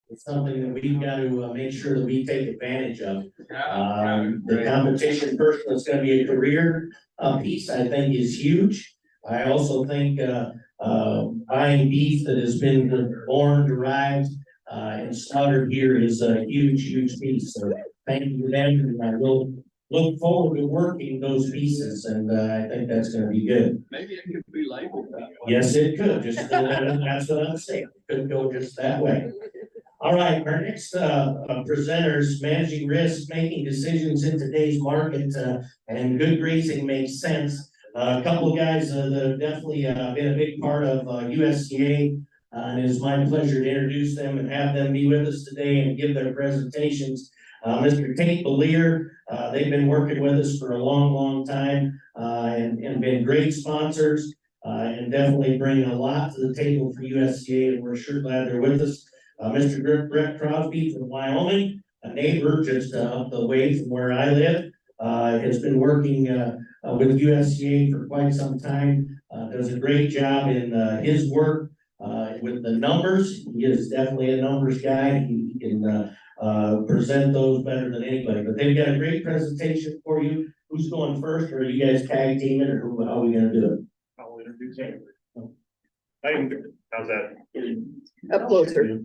It's something that we've got to make sure that we take advantage of. The competition first that's going to be a career piece, I think, is huge. I also think buying beef that has been born, derived, and slaughtered here is a huge piece. So thank you to them, and I will look forward to working those pieces, and I think that's going to be good. Maybe it could be labeled that way. Yes, it could. Just that's what I'm saying. It could go just that way. All right, our next presenters, managing risk, making decisions in today's market, and Good Grazing Makes Sense. A couple of guys that have definitely been a big part of USDA, and it is my pleasure to introduce them and have them be with us today and give their presentations. Mr. Tait, Berlier, they've been working with us for a long time and been great sponsors and definitely bring a lot to the table for USDA, and we're sure glad they're with us. Mr. Brett Crosby from Wyoming, a neighbor just up the way from where I live, has been working with USDA for quite some time, does a great job in his work with the numbers. He is definitely a numbers guy. He can present those better than anybody, but they've got a great presentation for you. Who's going first, or are you guys tag teaming, or how are we going to do it? I'll introduce you. How's that? Up closer.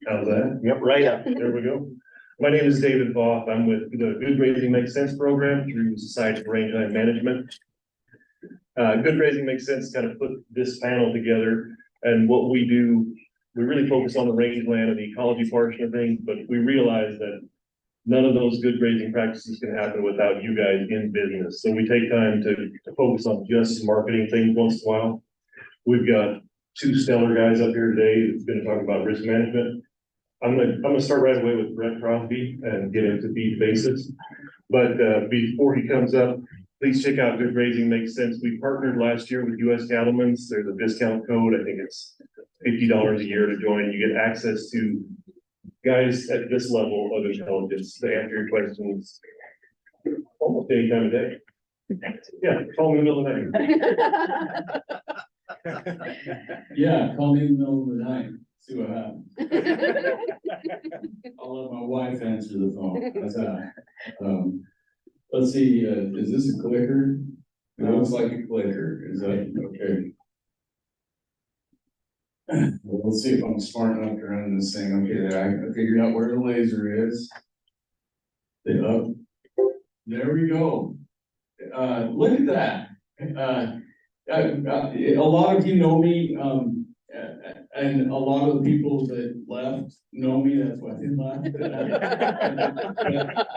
How's that? Yep, right up. There we go. My name is David Voth. I'm with the Good Grazing Makes Sense program through the Society for Rangeland Management. Good Grazing Makes Sense kind of put this panel together, and what we do, we really focus on the rangeland and the ecology portion of things, but we realize that none of those good grazing practices can happen without you guys in business. So we take time to focus on just marketing things once in a while. We've got two stellar guys up here today that's going to talk about risk management. I'm gonna start right away with Brett Crosby and get into BeefBasis. But before he comes up, please check out Good Grazing Makes Sense. We partnered last year with US Cattlemen's. There's a discount code. I think it's $50 a year to join. You get access to guys at this level of intelligence to answer your questions almost any time of day. Yeah, call me in the middle of the night. Yeah, call me in the middle of the night, see what happens. I'll let my wife answer the phone. That's that. Let's see, is this a clicker? It looks like a clicker. Is that okay? Well, let's see if I'm smart enough to run this thing. Okay, there, I figured out where the laser is. There we go. Look at that. A lot of you know me, and a lot of the people that left know me. That's why they left.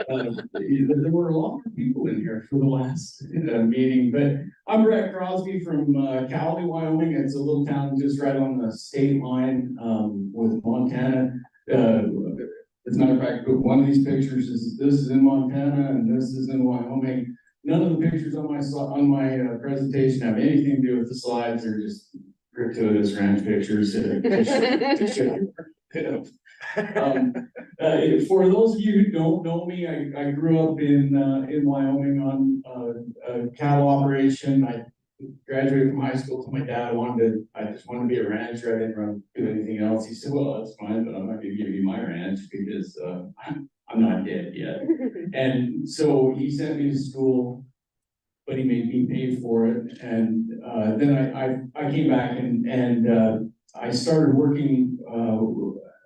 There were a lot of people in here for the last meeting, but I'm Brett Crosby from Cowley, Wyoming. It's a little town just right on the state line with Montana. As a matter of fact, one of these pictures this is in Montana and this is in Wyoming. None of the pictures on my presentation have anything to do with the slides. They're just gratuitous ranch pictures. For those of you who don't know me, I grew up in Wyoming on a cattle operation. I graduated from high school. Told my dad I just wanted to be a rancher. I didn't want to do anything else. He said, "Well, that's fine, but I'm not going to give you my ranch because I'm not dead yet." And so he sent me to school, but he made me pay for it. And then I came back and I started working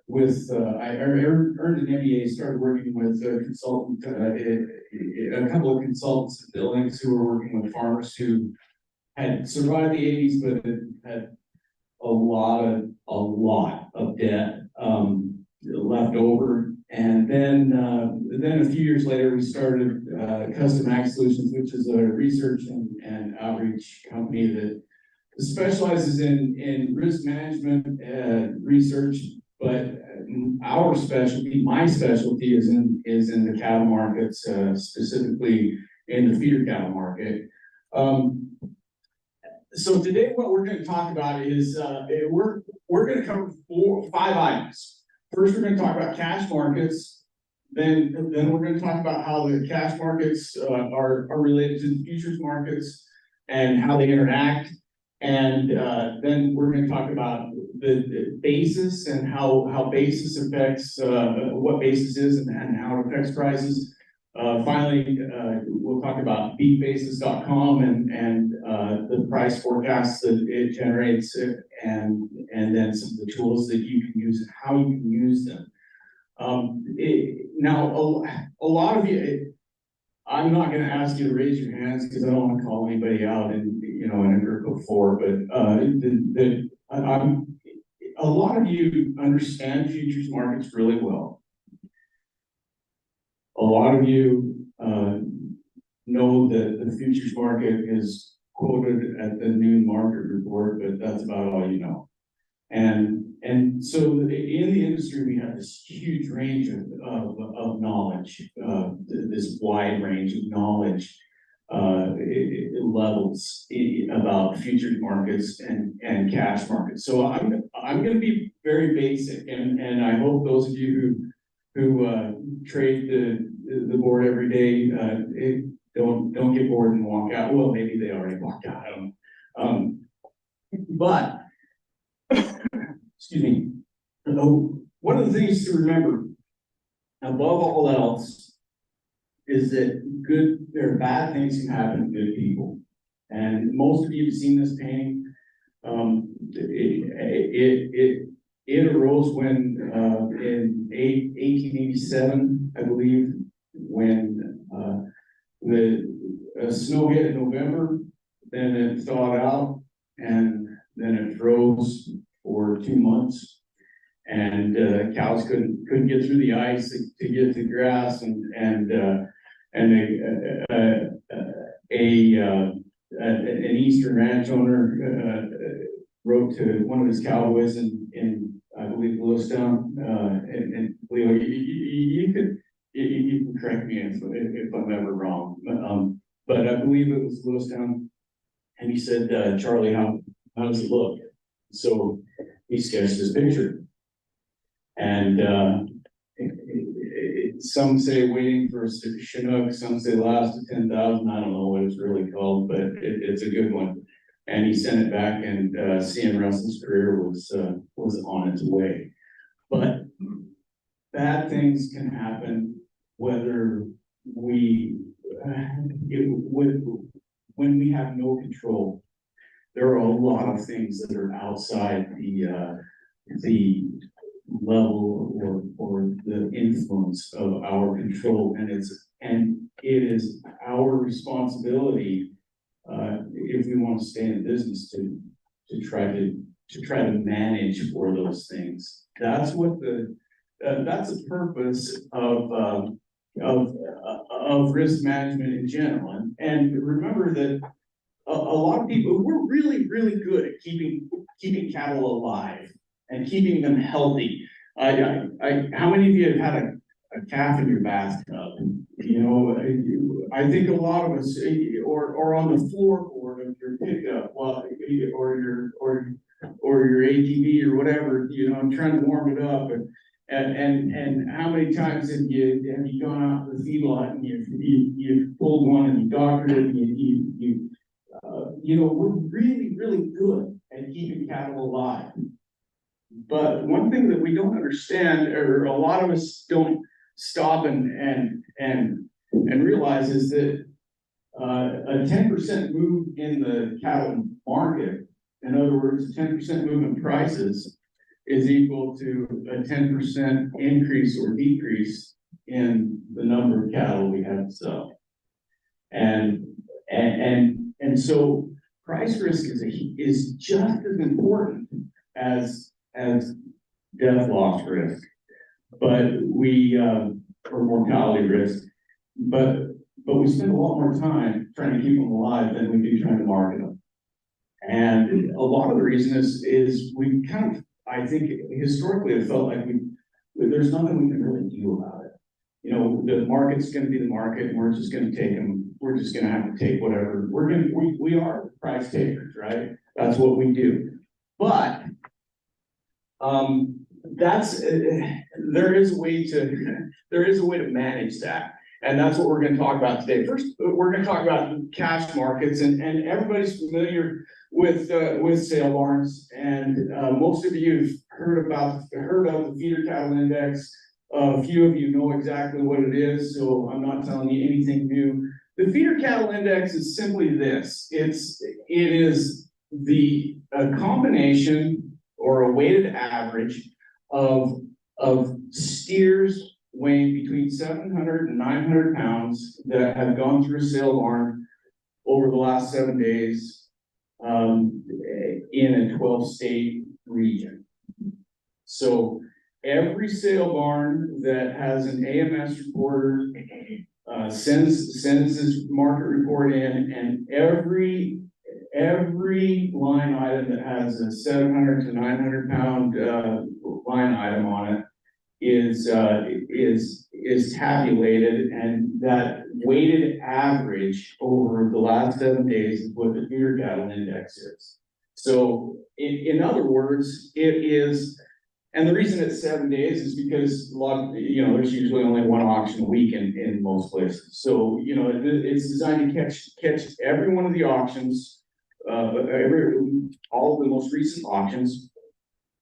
with, I earned an MBA, started working with a consultant, a couple of consultants at Billings who were working with farmers who had survived the 80s, but had a lot of debt left over. And then a few years later, we started Custom Ag Solutions, which is a research and outreach company that specializes in risk management research. But our specialty, my specialty, is in the cattle markets, specifically in the feeder cattle market. So today, what we're going to talk about is we're going to cover 5 items. First, we're going to talk about cash markets. Then we're going to talk about how the cash markets are related to the futures markets and how they interact. And then we're going to talk about the basis and how basis affects, what basis is and how it affects prices. Finally, we'll talk about BeefBasis.com and the price forecasts that it generates, and then some of the tools that you can use and how you can use them. Now, a lot of you, I'm not going to ask you to raise your hands because I don't want to call anybody out in a group of four, but a lot of you understand futures markets really well. A lot of you know that the futures market is quoted at the noon market report, but that's about all you know. And so in the industry, we have this huge range of knowledge, this wide range of knowledge levels about futures markets and cash markets. So I'm going to be very basic, and I hope those of you who trade the board every day don't get bored and walk out. Well, maybe they already walked out. But excuse me. One of the things to remember, above all else, is that there are bad things can happen to good people. And most of you have seen this painting. It arose when in 1887, I believe, when the snow hit in November, then it thawed out, and then it froze for 2 months, and cows couldn't get through the ice to get to grass, and an eastern ranch owner wrote to one of his cowboys in I believe Lewistown, and Leo, you can correct me if I'm ever wrong, but I believe it was Lewistown, and he said, Charlie, how does it look? So he sketched this picture, and some say waiting for a Chinook, some say last to 10,000. I don't know what it's really called, but it's a good one. And he sent it back, and CM Russell's career was on its way. But bad things can happen whether when we have no control. There are a lot of things that are outside the level or the influence of our control, and it is our responsibility, if we want to stay in business, to try to manage for those things. That's what that's the purpose of risk management in general. And remember that a lot of people, we're really, really good at keeping cattle alive and keeping them healthy. How many of you have had a calf in your bathtub? I think a lot of us, or on the floorboard of your pickup, or your ATV or whatever, trying to warm it up, and how many times have you gone out to the feedlot and you've pulled one and you doctored it, and we're really, really good at keeping cattle alive. But one thing that we don't understand, or a lot of us don't stop and realize, is that a 10% move in the cattle market, in other words, a 10% move in prices, is equal to a 10% increase or decrease in the number of cattle we have to sell. And so price risk is just as important as death loss risk, but or mortality risk, but we spend a lot more time trying to keep them alive than we do trying to market them. And a lot of the reason is we kind of, I think historically, it felt like there's nothing we can really do about it. The market's going to be the market, and we're just going to take them. We're just going to have to take whatever we are price takers, right? That's what we do. But there is a way to manage that. And that's what we're gonna talk about today. First, we're gonna talk about cash markets, and everybody's familiar with sale barns. And most of you have heard of the feeder cattle index. A few of you know exactly what it is, so I'm not telling you anything new. The feeder cattle index is simply this. It is the combination or a weighted average of steers weighing between 700 and 900 pounds that have gone through a sale barn over the last 7 days in a 12-state region. So every sale barn that has an AMS reporter sends its market report in, and every line item that has a 700 to 900 pound line item on it is tabulated, and that weighted average over the last 7 days is what the feeder cattle index is. So in other words, it is, and the reason it's 7 days is because there's usually only one auction a week in most places. So, it's designed to catch every one of the auctions, all of the most recent auctions.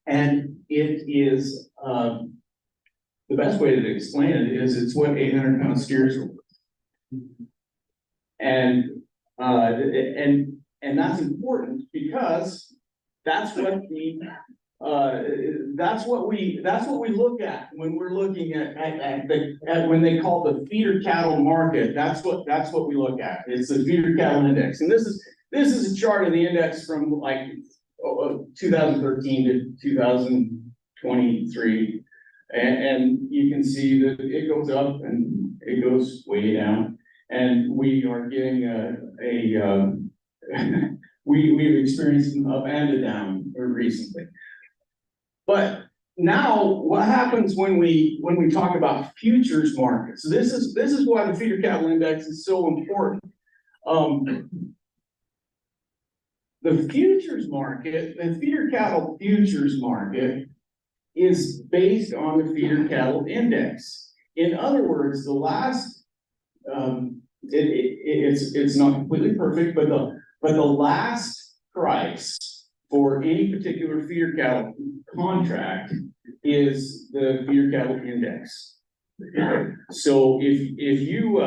And it is, the best way to explain it is it's what 800 pound steers are worth. And that's important because that's what we look at when we're looking at when they call the feeder cattle market. That's what we look at. It's the feeder cattle index, and this is a chart of the index from like 2013 to 2023, and you can see that it goes up and it goes way down, and we are getting we've experienced an up and a down recently. But now, what happens when we talk about futures markets? So this is why the feeder cattle index is so important. The futures market, the feeder cattle futures market, is based on the feeder cattle index. In other words, the last it's not completely perfect, but the last price for any particular feeder cattle contract is the feeder cattle index. So if you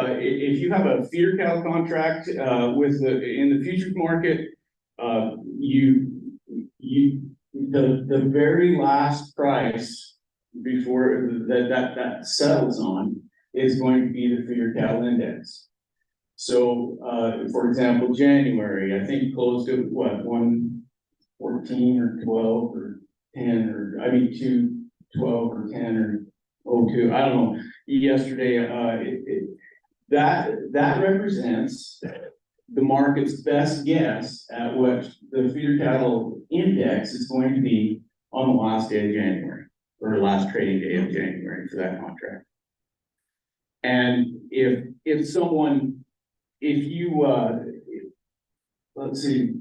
have a feeder cattle contract in the futures market, the very last price before that settles on is going to be the feeder cattle index. So for example, January, I think closed at what, 114 or 12 or 10 or 212 or 10 or 02, I don't know. Yesterday, that represents the market's best guess at what the feeder cattle index is going to be on the last day of January, or last trading day of January for that contract. And if you let's see.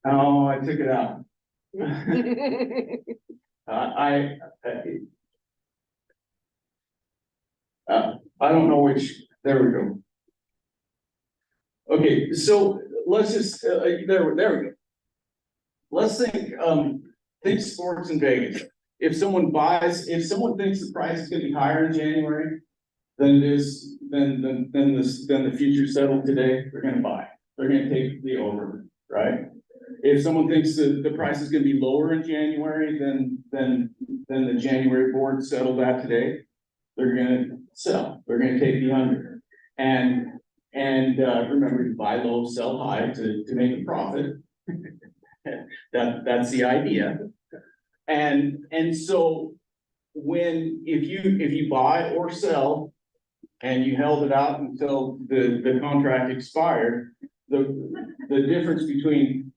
Oh, I took it out. I don't know which. There we go. Okay, so let's just there we go. Let's think sports in Vegas. If someone thinks the price is going to be higher in January than it is than the futures settled today, they're going to buy. They're going to take the over, right? If someone thinks that the price is going to be lower in January than the January board settled at today, they're going to sell. They're going to take the under. And remember to buy low, sell high to make a profit. That's the idea. And so if you buy or sell and you held it out until the contract expired, the difference between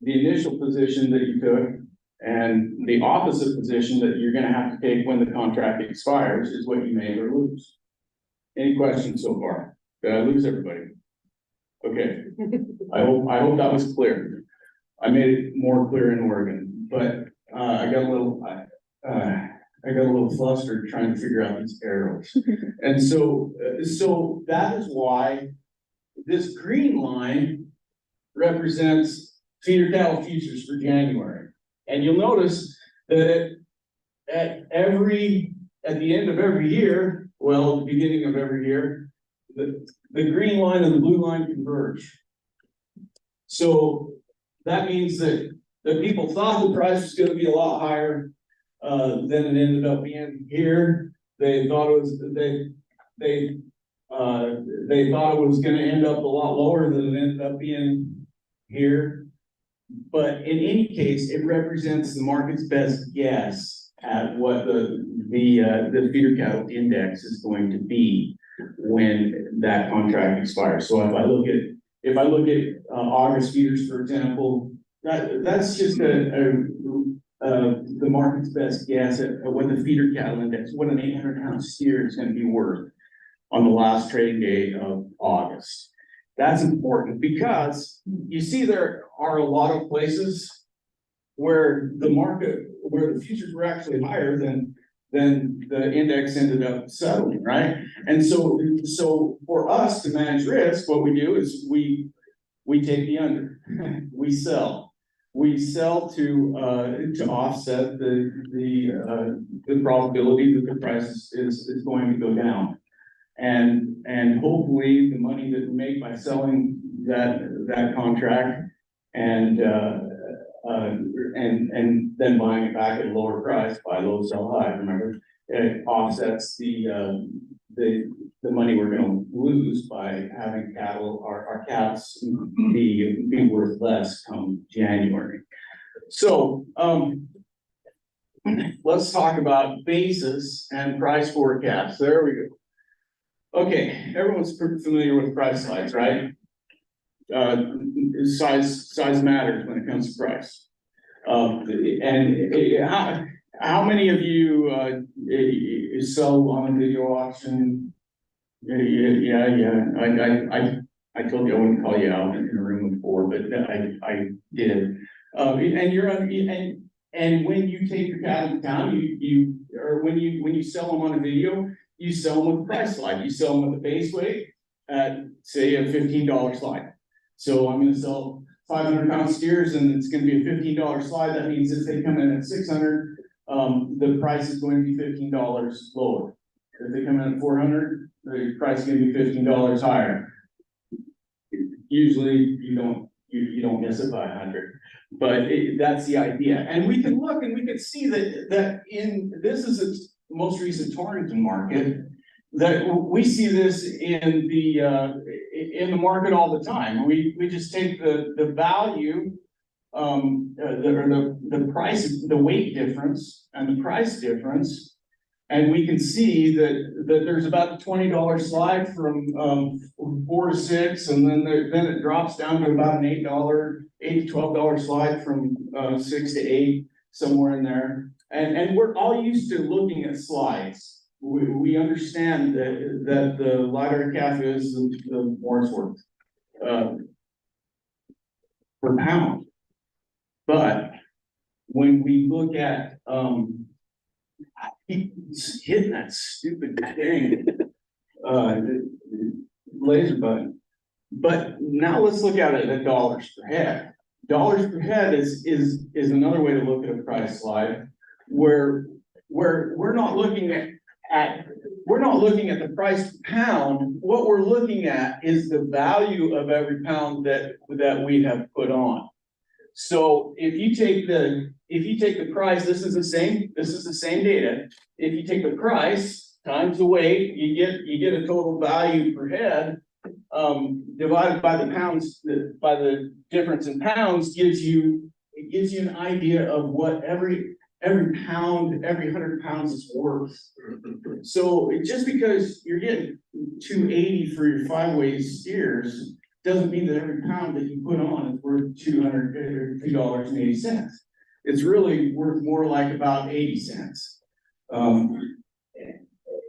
the initial position that you took and the opposite position that you're going to have to take when the contract expires is what you made or lose. Any questions so far? Did I lose everybody? Okay. I hope that was clear. I made it more clear in Oregon, but I got a little I got a little flustered trying to figure out these arrows. And so that is why this green line represents feeder cattle futures for January. And you'll notice that at the end of every year, well, the beginning of every year, the green line and the blue line converge. So that means that people thought the price was going to be a lot higher than it ended up being here. They thought it was they thought it was going to end up a lot lower than it ended up being here. But in any case, it represents the market's best guess at what the feeder cattle index is going to be when that contract expires. So if I look at August feeders, for example, that's just the market's best guess at what the feeder cattle index, what an 800-pound steer is going to be worth on the last trading day of August. That's important because you see there are a lot of places where the futures were actually higher than the index ended up settling, right? And so for us to manage risk, what we do is we take the under, we sell to offset the probability that the price is going to go down. And hopefully the money that we make by selling that contract and then buying it back at a lower price, buy low, sell high, remember, it offsets the money we're going to lose by having cattle, our calves be worth less come January. So let's talk about basis and price forecasts. There we go. Okay, everyone's pretty familiar with price slides, right? Size matters when it comes to price. And how many of you sell on a video auction? Yeah. I told you I wouldn't call you out in a room before, but I did. And when you take your cattle to town, when you sell them on a video, you sell them with a price slide. You sell them with a base weight at, say, a $15 slide. So I'm going to sell 500-pound steers, and it's going to be a $15 slide. That means if they come in at 600, the price is going to be $15 lower. If they come in at 400, the price is going to be $15 higher. Usually, you don't miss it by 100, but that's the idea. And we can look and we can see that this is a most recent Torrington market, that we see this in the market all the time. We just take the value, the price, the weight difference and the price difference, and we can see that there's about a $20 slide from 4 to 6, and then it drops down to about an $8 to $12 slide from 6 to 8, somewhere in there. And we're all used to looking at slides. We understand that the lighter a calf is, the more it's worth per pound. But when we look at I keep hitting that stupid thing, laser button. But now let's look at it at dollars per head. Dollars per head is another way to look at a price slide, where we're not looking at the price per pound. What we're looking at is the value of every pound that we have put on. So if you take the price, this is the same data. If you take the price times the weight, you get a total value per head, divided by the pounds, by the difference in pounds, gives you an idea of what every pound, every 100 pounds is worth. So just because you're getting $2.80 for your 5-weight steers doesn't mean that every pound that you put on is worth $2.80. It's really worth more like about 80 cents.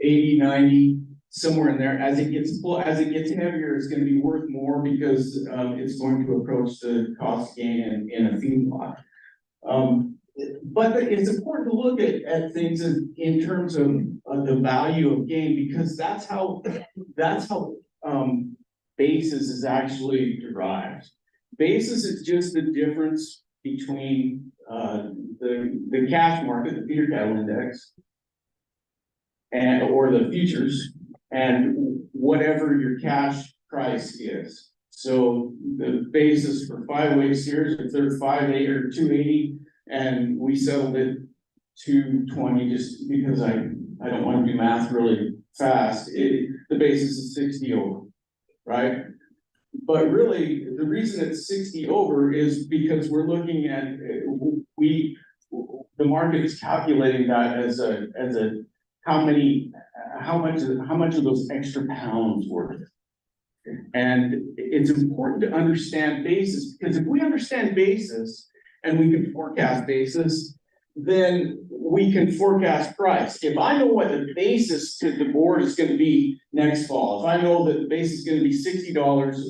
80, 90, somewhere in there. As it gets heavier, it's going to be worth more because it's going to approach the cost gain in a feedlot. but it's important to look at things in terms of the value of gain, because that's how basis is actually derived. Basis is just the difference between the cash market, the feeder cattle index, and or the futures, and whatever your cash price is. So the basis for 5-weight steers, if they're 5.8 or 280, and we settled it 220, just because I don't want to do math really fast. The basis is 60 over, right? But really, the reason it's 60 over is because we're looking at the market is calculating that as a how much of those extra pounds worth. And it's important to understand basis, because if we understand basis and we can forecast basis, then we can forecast price. If I know what the basis to the board is going to be next fall, if I know that the basis is going to be $60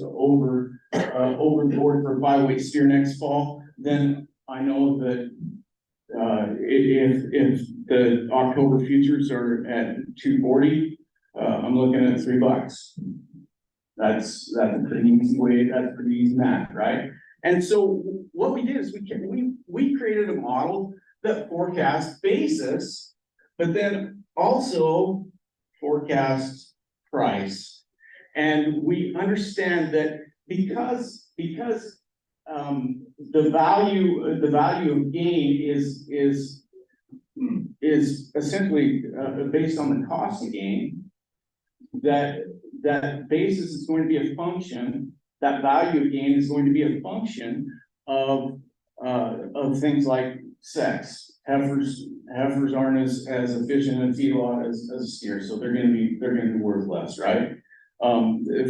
over the board for a 5-weight steer next fall, then I know that if the October futures are at 240, I'm looking at $3. That's a pretty easy way. That's pretty easy math, right? And so what we did is we created a model that forecasts basis, but then also forecasts price. And we understand that because the value of gain is essentially based on the cost of gain, that basis is going to be a function, that value of gain is going to be a function of things like sex. Heifers aren't as efficient in a feedlot as a steer, so they're going to be worth less, right?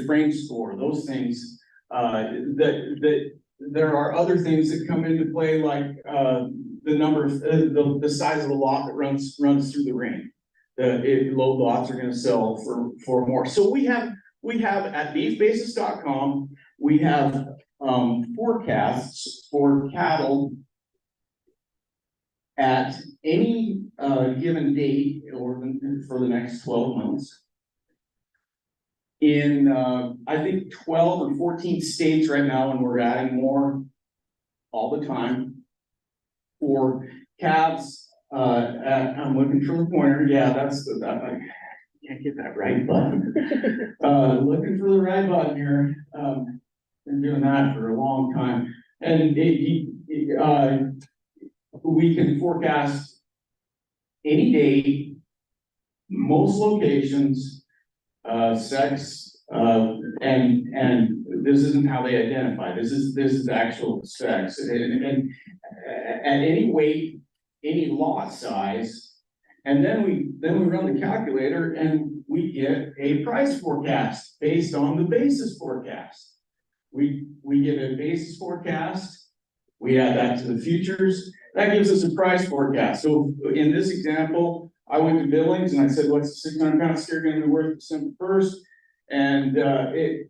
Frame score, those things. That there are other things that come into play, like the number of the size of the lot that runs through the ring. Low lots are going to sell for more. So we have at BeefBasis.com, we have forecasts for cattle at any given date or for the next 12 months. In I think 12 or 14 states right now, and we're adding more all the time for calves. I'm looking for the pointer. Yeah, that's I can't get that right button. Looking for the right button here. Been doing that for a long time, and we can forecast any date, most locations, sex, and this isn't how they identify. This is actual sex, and at any weight, any lot size, and then we run the calculator and we get a price forecast based on the basis forecast. We get a basis forecast, we add that to the futures, that gives us a price forecast. So in this example, I went to Billings and I said, what's the 600-pound steer going to be worth December 1st? And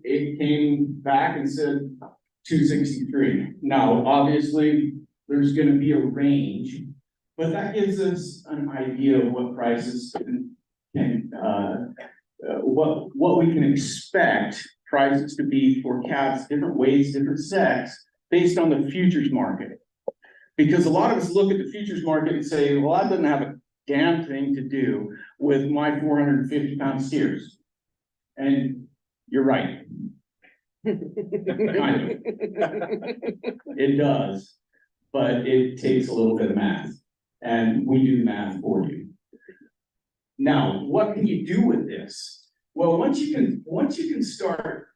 it came back and said 263. Now, obviously, there's going to be a range, but that gives us an idea of what prices what we can expect prices to be for calves, different weights, different sex, based on the futures market. Because a lot of us look at the futures market and say, well, that doesn't have a damn thing to do with my 450-pound steers. And you're right. Kind of. It does, but it takes a little bit of math, and we do the math for you. Now, what can you do with this? Well, once you can start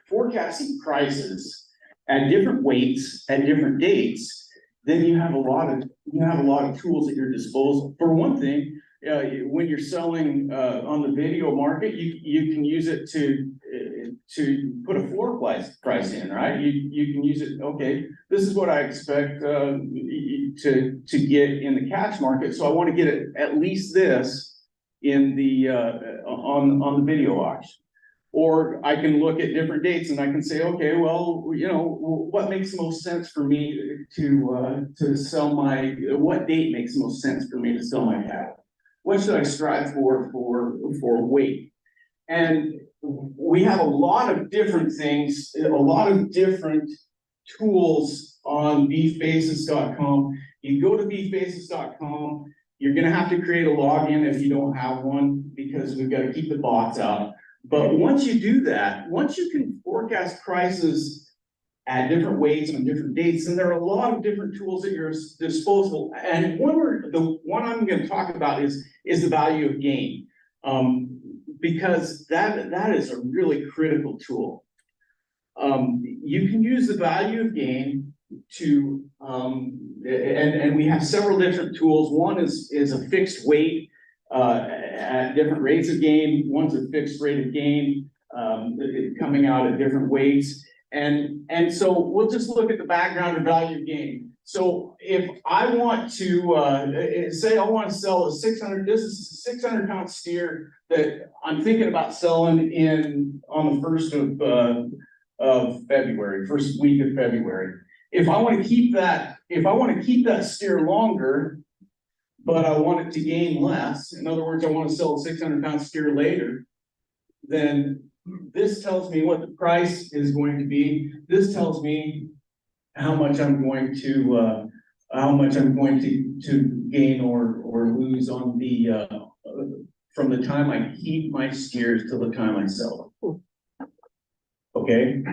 forecasting prices at different weights at different dates, then you have a lot of tools at your disposal. For one thing, when you're selling on the video market, you can use it to put a floor price in, right? You can use it. Okay, this is what I expect to get in the cash market, so I want to get at least this in the on the video auction. Or I can look at different dates and I can say, okay, well, you know, what makes the most sense for me to sell what date makes the most sense for me to sell my cattle? What should I strive for weight? And we have a lot of different things, a lot of different tools on BeefBasis.com. You go to BeefBasis.com, you're gonna have to create a login if you don't have one, because we've got to keep the bots out. But once you do that, once you can forecast prices at different weights on different dates, and there are a lot of different tools at your disposal. And the one I'm going to talk about is the value of gain, because that is a really critical tool. You can use the value of gain to, and we have several different tools. One is a fixed weight at different rates of gain. One's a fixed rate of gain coming out at different weights. And so we'll just look at the background of value of gain. So if I want to say I want to sell this is a 600 pound steer that I'm thinking about selling on the 1st of February, first week of February. If I want to keep that steer longer, but I want it to gain less, in other words, I want to sell a 600 pound steer later, then this tells me what the price is going to be. This tells me how much I'm going to gain or lose on from the time I keep my steers till the time I sell them. Okay,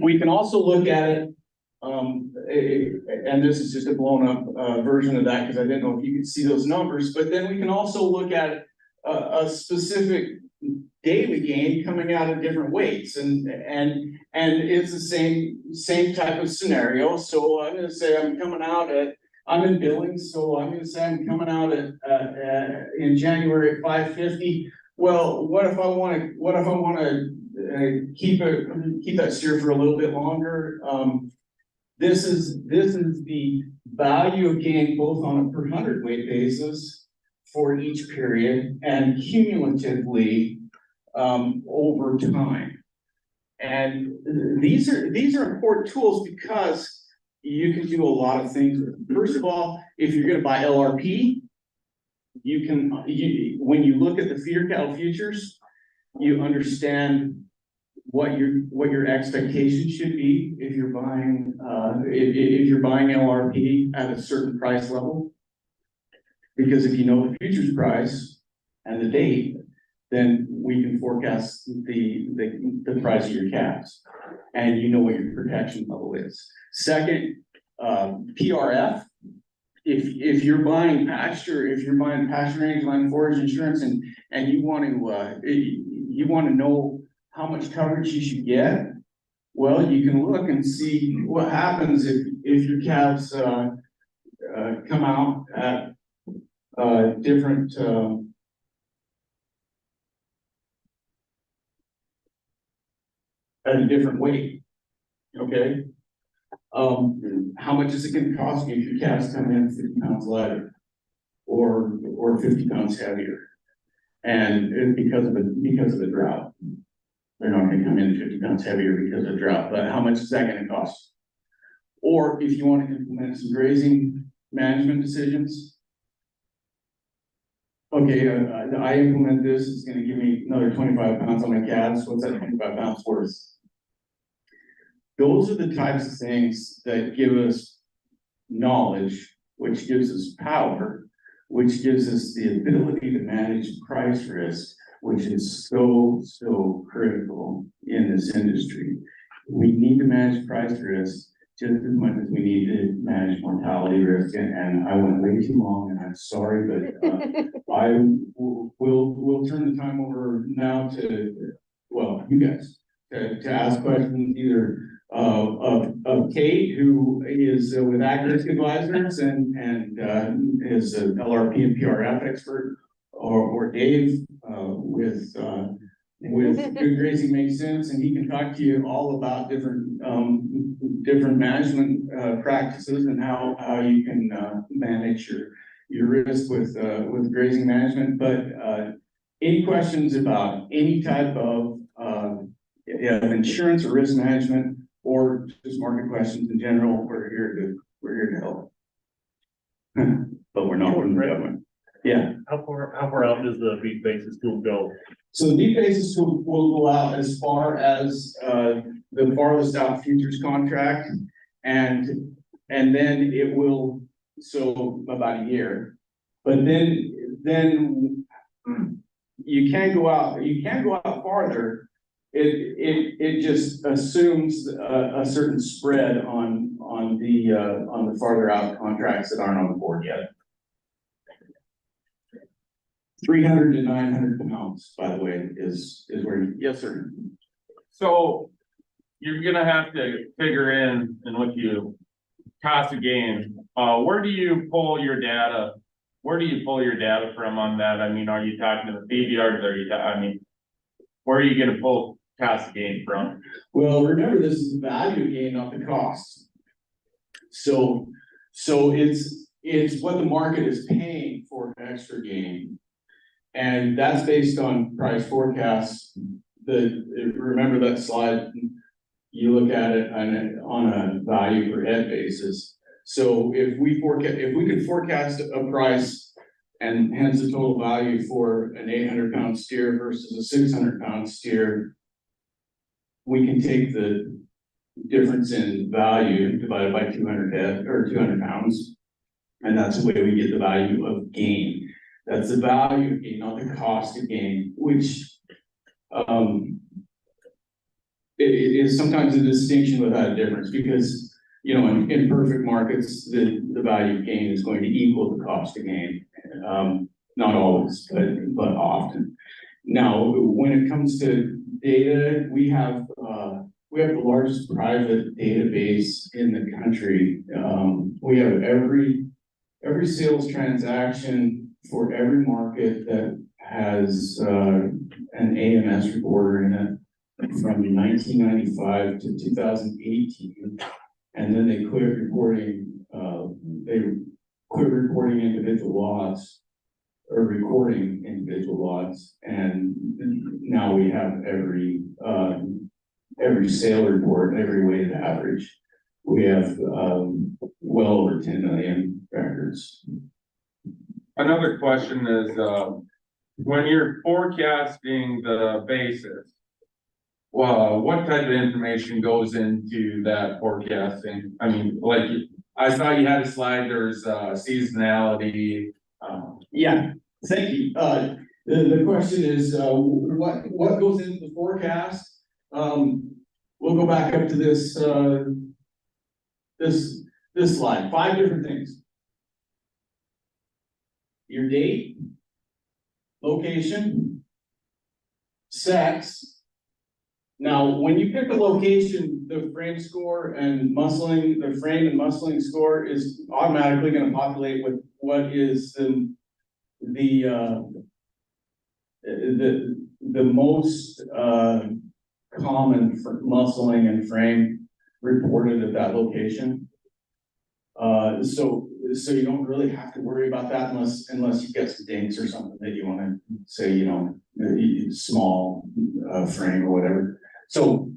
we can also look at it, and this is just a blown up version of that because I didn't know if you could see those numbers, but then we can also look at a specific daily gain coming out of different weights, and it's the same type of scenario. So I'm going to say I'm in Billings, so I'm going to say I'm coming out in January at 550. Well, what if I want to keep that steer for a little bit longer? This is the value of gain both on a per hundredweight basis for each period and cumulatively over time. And these are important tools because you can do a lot of things with them. First of all, if you're going to buy LRP, when you look at the feeder cattle futures, you understand what your expectation should be if you're buying LRP at a certain price level. Because if you know the futures price and the date, then we can forecast the price of your calves, and you know what your protection level is. Second, PRF. If you're buying pasture range line forage insurance, and you want to know how much coverage you should get, well, you can look and see what happens if your calves come out at different at a different weight. Okay. How much is it going to cost you if your calves come in 50 pounds lighter or 50 pounds heavier? And because of the drought, they're not going to come in 50 pounds heavier because of drought. But how much is that going to cost? Or if you want to implement some grazing management decisions, okay, I implement this, it's going to give me another 25 pounds on my calves. What's that 25 pounds worth? Those are the types of things that give us knowledge, which gives us power, which gives us the ability to manage price risk, which is so critical in this industry. We need to manage price risk just as much as we need to manage mortality risk. And I went way too long, and I'm sorry, but I will turn the time over now to, well, you guys, to ask questions either of Tait, who is with Ag Risk Advisors and is an LRP and PRF expert, or Dave with Good Grazing Makes Cent, and he can talk to you all about different management practices and how you can manage your risk with grazing management. But any questions about any type of yeah, insurance or risk management, or just market questions in general, we're here to help. But we're not from the government. Yeah. How far out does the BeefBasis tool go? So the BeefBasis will go out as far as the farthest out futures contract, and then it will, so about a year. But then you can go out farther. It just assumes a certain spread on the farther out contracts that aren't on the board yet. 300 to 900 pounds, by the way, is where yes, sir. So you're gonna have to figure in and what you cost of gain. Where do you pull your data? Where do you pull your data from on that? I mean, are you talking to the feed yards? Where are you gonna pull cost of gain from? Well, remember, this is the value gain, not the cost. So it's what the market is paying for extra gain. And that's based on price forecasts. Remember that slide, you look at it on a value per head basis. So if we could forecast a price and hence the total value for an 800-pound steer versus a 600-pound steer, we can take the difference in value divided by 200 head or 200 pounds. And that's the way we get the value of gain. That's the value of gain, not the cost of gain, which it is sometimes a distinction without a difference, because in perfect markets the value of gain is going to equal the cost of gain. Not always, but often. Now, when it comes to data, we have the largest private database in the country. We have every sales transaction for every market that has an AMS reporter in it from 1995 to 2018, and then they quit reporting. They quit reporting individual lots or recording individual lots, and now we have every sale report, every weighted average. We have well over 10 million records. Another question is, when you're forecasting the basis, well, what type of information goes into that forecasting? I mean, like, I saw you had a slide, there's seasonality. Yeah, thank you. The question is, what goes into the forecast? We'll go back up to this this slide. 5 different things. Your date, location, sex. Now, when you pick a location, the frame score and muscling, the frame and muscling score is automatically going to populate with what is the most common for muscling and frame reported at that location. So you don't really have to worry about that unless you get some dinks or something that you want to say, small frame or whatever. So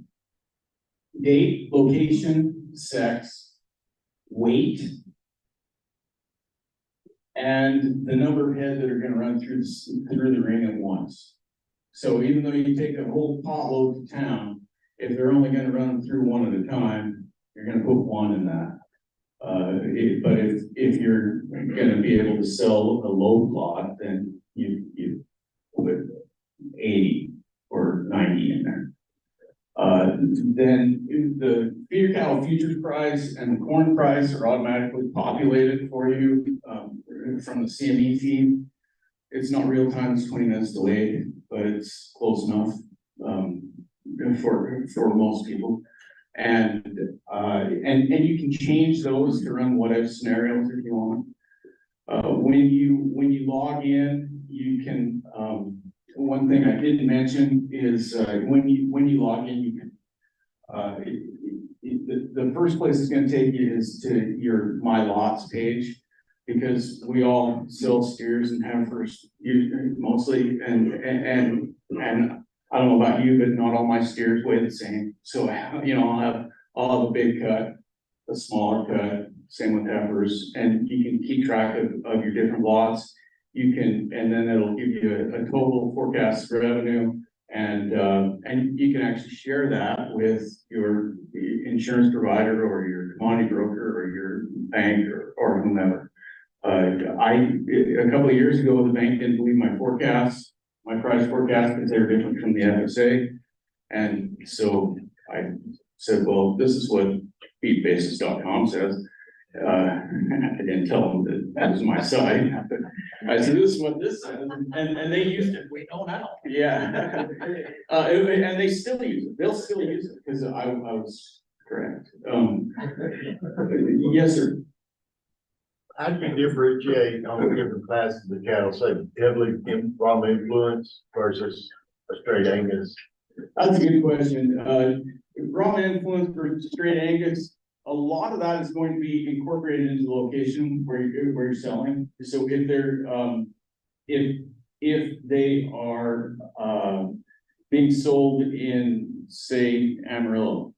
date, location, sex, weight, and the number of head that are going to run through the ring at once. So even though you take a whole potload to town, if they're only going to run them through one at a time, you're going to put 1 in that. But if you're going to be able to sell a load lot, then you put 80 or 90 in there. Then the feeder cattle futures price and the corn price are automatically populated for you from the CME feed. It's not real time; it's 20 minutes delayed, but it's close enough for most people. And you can change those to run whatever scenarios if you want. When you log in, you can. One thing I didn't mention is when you log in, you can. The first place it's going to take you is to your My Lots page, because we all sell steers and heifers mostly, and I don't know about you, but not all my steers weigh the same. So, you know, I'll have a big cut, a smaller cut, same with heifers, and you can keep track of your different lots. You can, and then it'll give you a total forecast revenue, and you can actually share that with your insurance provider or your commodity broker or your bank or whomever. A couple of years ago, the bank didn't believe my forecast, my price forecast, because they were different from the FSA. And so I said, well, this is what BeefBasis.com says. I didn't tell them that was my site. I said, this is what this says, and they used it. We know now. Yeah. And they still use it. They'll still use it because I was correct. Yes, sir. How do you differentiate on the different classes of cattle, say heavily from influence versus a straight Angus? That's a good question. Raw influence for straight Angus, a lot of that is going to be incorporated into the location where you're selling. So if they're, if they are, being sold in, say, Amarillo,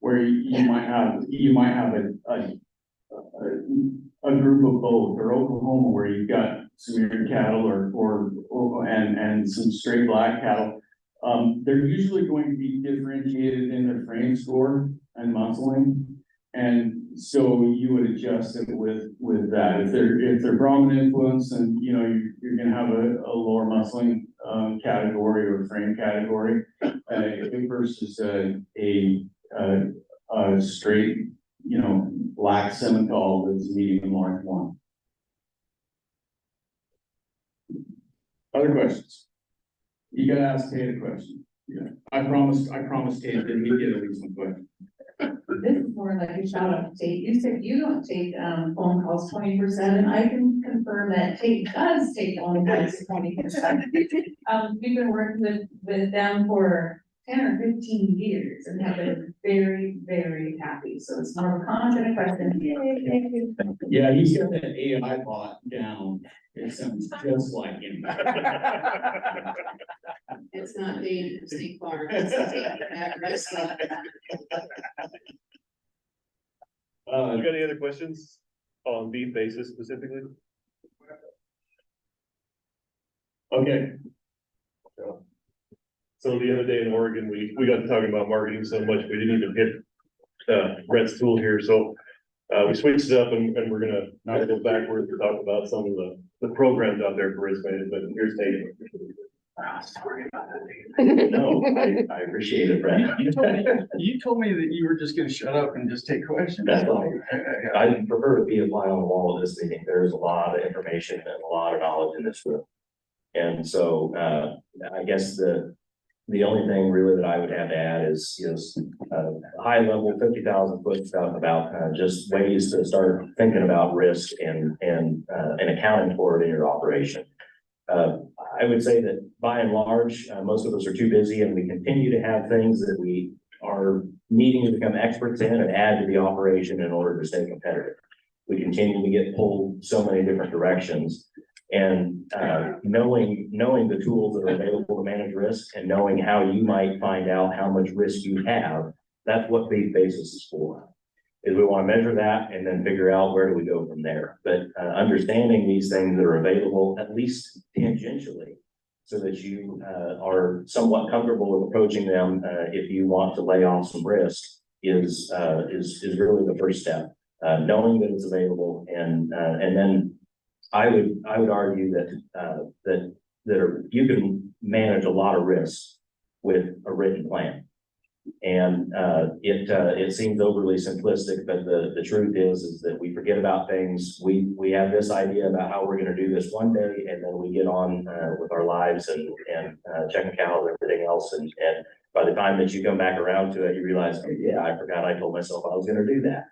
where you might have a group of both, or Oklahoma, where you've got some eared cattle and some straight black cattle. They're usually going to be differentiated in their frame score and muscling. And so you would adjust it with that. If they're Brahman influence, and you know, you're gonna have a lower muscling category or frame category versus a straight, you know, black Simmental that's medium large one. Other questions? You gotta ask Tait a question. Yeah, I promised Tait that he'd get at least one question. This is more like a shout out to Tait. You said you don't take phone calls 24/7. I can confirm that Tait does take phone calls 24/7. We've been working with them for 10 or 15 years and have been very, very happy. So it's more of a comment than a question. Yeah, he's got that AI bot down. It sounds just like him. It's not Dave from State Farm. It's Tait. You got any other questions on BeefBasis specifically? Okay. So the other day in Oregon, we got to talking about marketing so much, we didn't even hit Brett's tool here, so we switched it up and we're gonna now go backwards to talk about some of the programs out there for risk management. Here's Tait. Sorry about that. No, I appreciate it, Brett. You told me that you were just gonna shut up and just take questions. That's fine. I prefer to be a fly on the wall of this meeting. There's a lot of information and a lot of knowledge in this room. And so, I guess the only thing really that I would have to add is high level 50,000 foot stuff about just ways to start thinking about risk and accounting for it in your operation. I would say that by and large, most of us are too busy, and we continue to have things that we are needing to become experts in and add to the operation in order to stay competitive. We continue to get pulled so many different directions, and knowing the tools that are available to manage risk and knowing how you might find out how much risk you have, that's what BeefBasis is for. Is we want to measure that and then figure out where do we go from there. But understanding these things that are available, at least tangentially, so that you are somewhat comfortable with approaching them if you want to lay off some risk is really the first step. Knowing that it's available, and then I would argue that you can manage a lot of risks with a written plan. And it seems overly simplistic, but the truth is that we forget about things. We have this idea about how we're going to do this one day, and then we get on with our lives and check account and everything else. And by the time that you come back around to it, you realize, oh yeah, I forgot I told myself I was going to do that.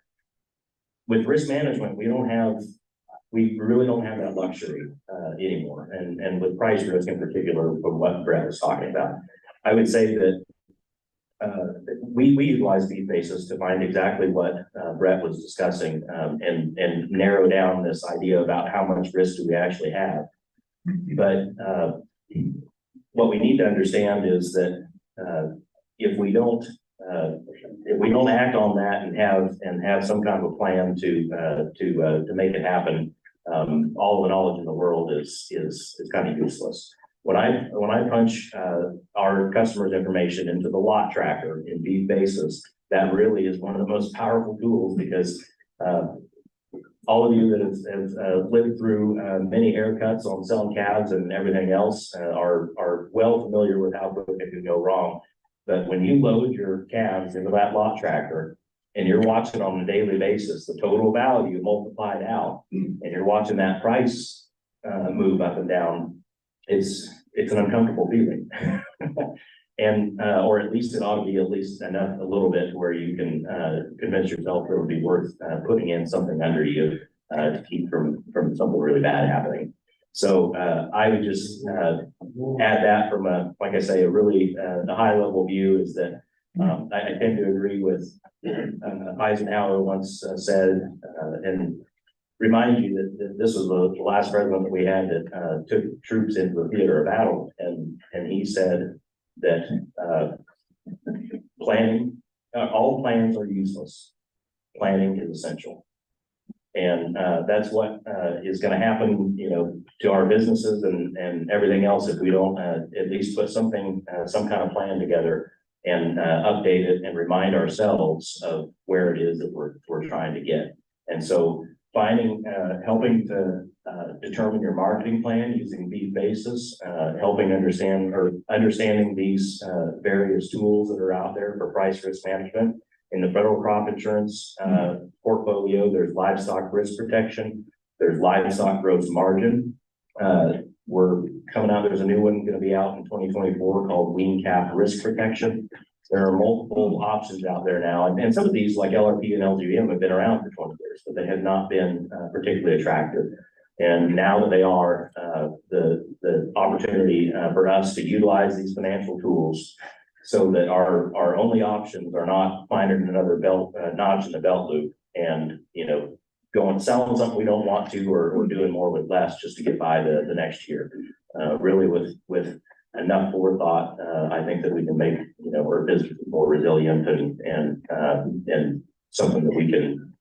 With risk management, we really don't have that luxury anymore. And with price risk in particular, from what Brett was talking about, I would say that we utilize BeefBasis to find exactly what Brett was discussing and narrow down this idea about how much risk do we actually have. But what we need to understand is that, if we don't act on that and have some kind of a plan to make it happen, all the knowledge in the world is kind of useless. When I punch, our customers' information into the lot tracker in BeefBasis, that really is one of the most powerful tools because, all of you that have lived through many haircuts on selling calves and everything else are well familiar with how quick it can go wrong. But when you load your calves into that lot tracker and you're watching on a daily basis, the total value multiplied out, and you're watching that price move up and down, it's an uncomfortable feeling. And, or at least it ought to be at least enough, a little bit where you can, convince yourself it would be worth, putting in something under you, to keep from something really bad happening. So, I would just, add that from a, like I say, a really, the high level view is that, I tend to agree with, Eisenhower once said, and remind you that this was the last president that we had that, took troops into the theater of battle. And he said, that planning, all plans are useless. Planning is essential. And that's what is going to happen, to our businesses and everything else if we don't at least put something, some kind of plan together and update it and remind ourselves of where it is that we're trying to get. And so finding, helping to determine your marketing plan using BeefBasis, helping understanding these various tools that are out there for price risk management. In the federal crop insurance portfolio, there's livestock risk protection, there's livestock gross margin. We're coming out, there's a new one going to be out in 2024 called wean calf risk protection. There are multiple options out there now, and some of these like LRP and LGM have been around for 20 years, but they have not been particularly attractive. And now that they are, the opportunity for us to utilize these financial tools so that our only options are not finding another notch in the belt loop and, going selling something we don't want to or doing more with less just to get by the next year. Really with enough forethought, I think that we can make, our business more resilient and something that we can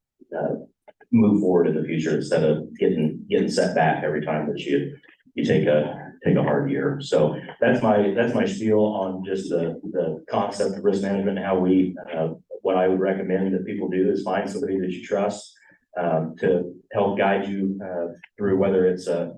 move forward in the future instead of getting set back every time that you take a hard year. So that's my spiel on just the concept of risk management and how we, what I would recommend that people do is find somebody that you trust to help guide you through, whether it's a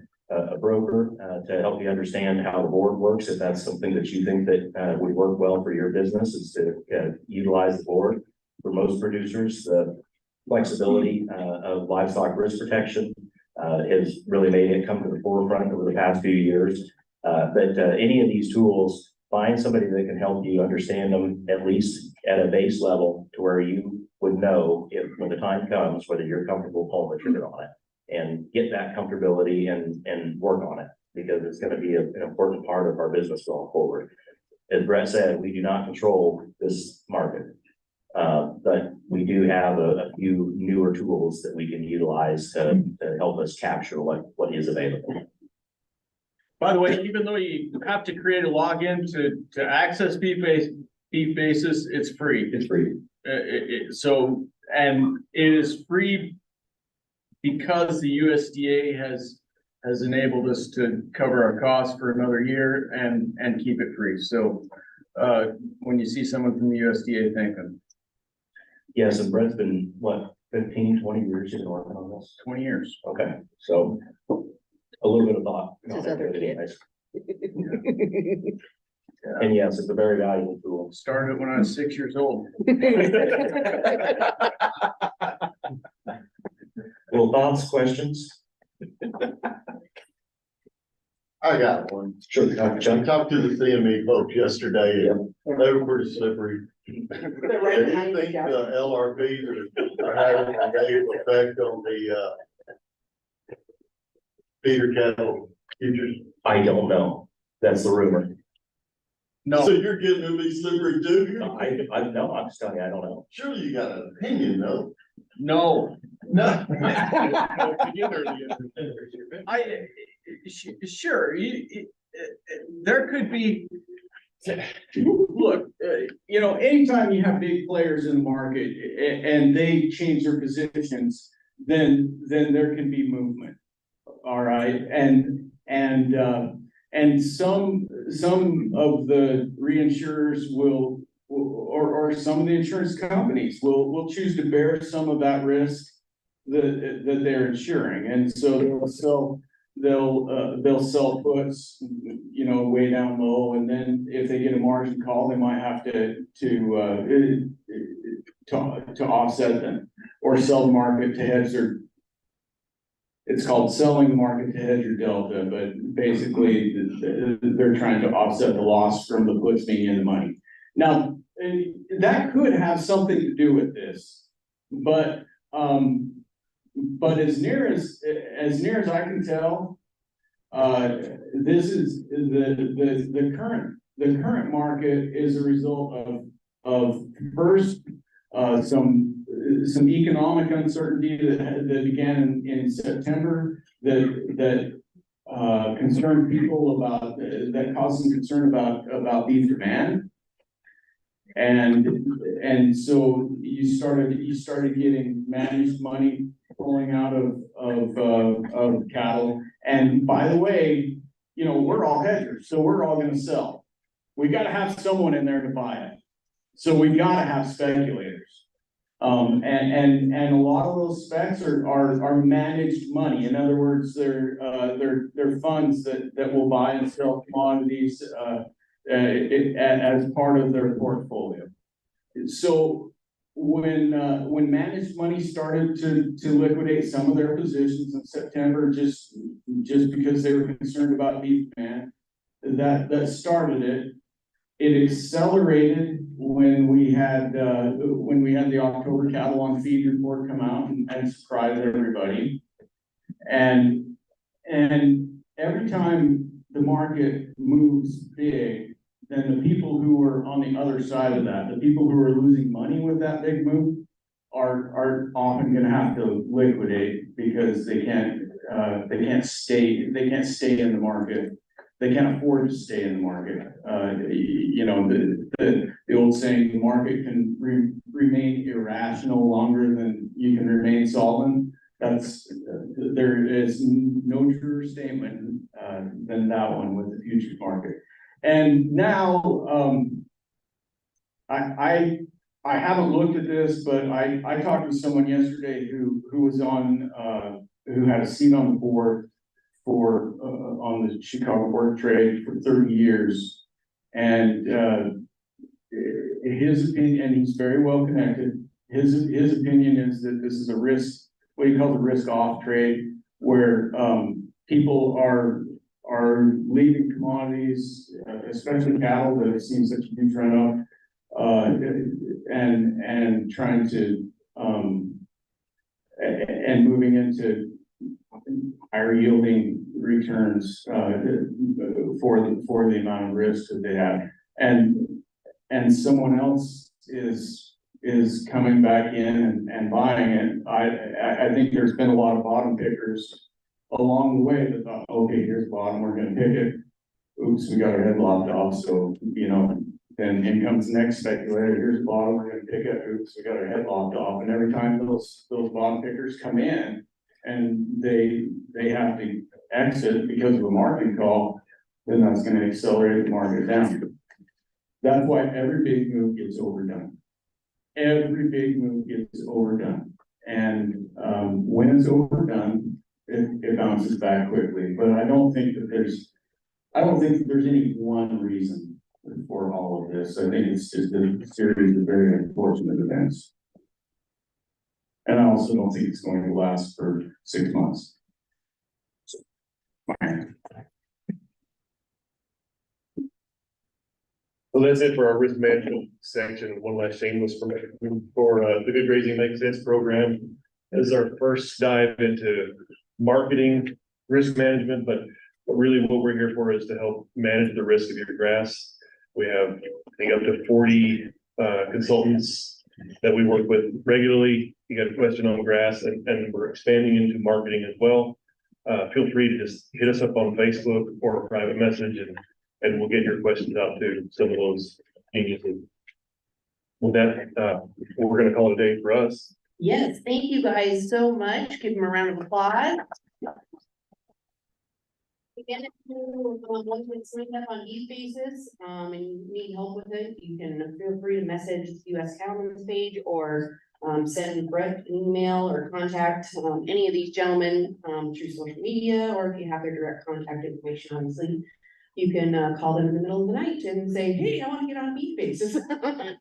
broker to help you understand how the board works. If that's something that you think that would work well for your business, is to utilize the board. For most producers, the flexibility of livestock risk protection has really made it come to the forefront over the past few years. But any of these tools, find somebody that can help you understand them at least at a base level to where you would know if when the time comes whether you're comfortable pulling the trigger on it, and get that comfortability and work on it, because it's going to be an important part of our business going forward. As Brett said, we do not control this market, but we do have a few newer tools that we can utilize to help us capture what is available. By the way, even though you have to create a login to access BeefBasis, it's free. It's free. So, and it is free because the USDA has enabled us to cover our costs for another year and keep it free. So, when you see someone from the USDA, thank them. Yes, and Brett's been, what, 15, 20 years you've been working on this? 20 years. Okay, so a little bit of thought. His other kid. And yes, it's a very valuable tool. Started when I was 6 years old. Well, thoughts, questions? I got one. Sure. I Chuck? talked to the CME folks yesterday and they were pretty slippery. Do you think the LRPs are having a negative effect on the feeder cattle futures? I don't know. That's the rumor. No. So you're getting to be slippery too? I know, I'm just telling you, I don't know. Surely you got an opinion though. No. No. Sure, there could be, look, anytime you have big players in the market and they change their positions, then there can be movement. All right, and some of the reinsurers will, or some of the insurance companies will choose to bear some of that risk that they're insuring, and so they'll sell puts, way down low, and then if they get a margin call, they might have to offset them, or sell the market to hedge their. It's called selling the market to hedge your delta, but basically they're trying to offset the loss from the puts being in the money. Now, that could have something to do with this, but as near as I can tell, this is the current market is a result of first some economic uncertainty that began in September that concerned people that caused some concern about beef demand. And so you started getting managed money pulling out of cattle. And by the way, we're all hedgers, so we're all gonna sell. We gotta have someone in there to buy it. So we gotta have speculators. And a lot of those specs are managed money. In other words, they're funds that will buy and sell commodities as part of their portfolio. So when managed money started to liquidate some of their positions in September, just because they were concerned about beef demand, that started it. It accelerated when we had the October cattle on feed report come out and surprise everybody. And every time the market moves big, then the people who are on the other side of that, the people who are losing money with that big move, are often going to have to liquidate because they can't stay in the market. They can't afford to stay in the market. The old saying, the market can remain irrational longer than you can remain solvent. There is no truer statement than that one with the futures market. And now, I haven't looked at this, but I talked to someone yesterday who was who had a seat on the board on the Chicago Board of Trade for 30 years. And his opinion, and he's very well connected, his opinion is that this is a risk, what he calls a risk off trade, where people are leaving commodities, especially cattle that have seen such a huge run up, and trying to and moving into higher yielding returns for the amount of risk that they have, and someone else is coming back in and buying it. I think there's been a lot of bottom pickers along the way that thought, okay, here's bottom, we're gonna pick it. Oops, we got our head lopped off, so then in comes the next speculator, here's bottom, we're gonna pick it. Oops, we got our head lopped off. And every time those bottom pickers come in and they have to exit because of a margin call, then that's going to accelerate the market down. That's why every big move gets overdone. Every big move gets overdone. And when it's overdone, it bounces back quickly. But I don't think that there's any one reason for all of this. I think it's just a series of very unfortunate events. And I also don't think it's going to last for 6 months. So, fine. Well, that's it for our risk management section. One last shameless for the Good Grazing Makes Cent program. This is our first dive into marketing risk management, but really what we're here for is to help manage the risk of your grass. We have, I think, up to 40 consultants that we work with regularly. You got a question on grass, and we're expanding into marketing as well. Feel free to just hit us up on Facebook or a private message, and we'll get your questions out to some of those geniuses. With that, we're gonna call it a day for us. Yes, thank you guys so much. Give them a round of applause. Again, if you want to sign up on BeefBasis, and you need help with it, you can feel free to message US Cattlemen's page or send Brett an email or contact any of these gentlemen through social media, or if you have their direct contact information, obviously. You can call them in the middle of the night and say, hey, I want to get on BeefBasis.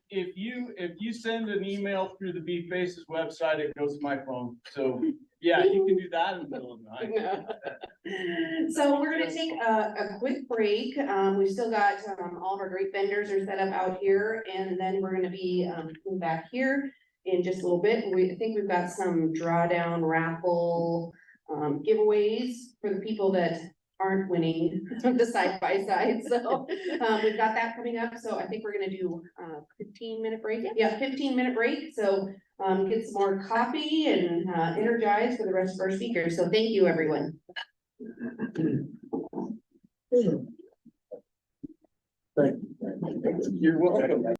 If you send an email through the BeefBasis website, it goes to my phone. So yeah, you can do that in the middle of the night. So we're gonna take a quick break. We've still got, all of our great vendors are set up out here, and then we're gonna be, coming back here in just a little bit. I think we've got some drawdown raffle, giveaways for the people that aren't winning the side by side. So, we've got that coming up. So I think we're gonna do a 15-minute break. Yeah, 15-minute break. So, get some more coffee and, energize for the rest of our speakers. So thank you, everyone. You're welcome.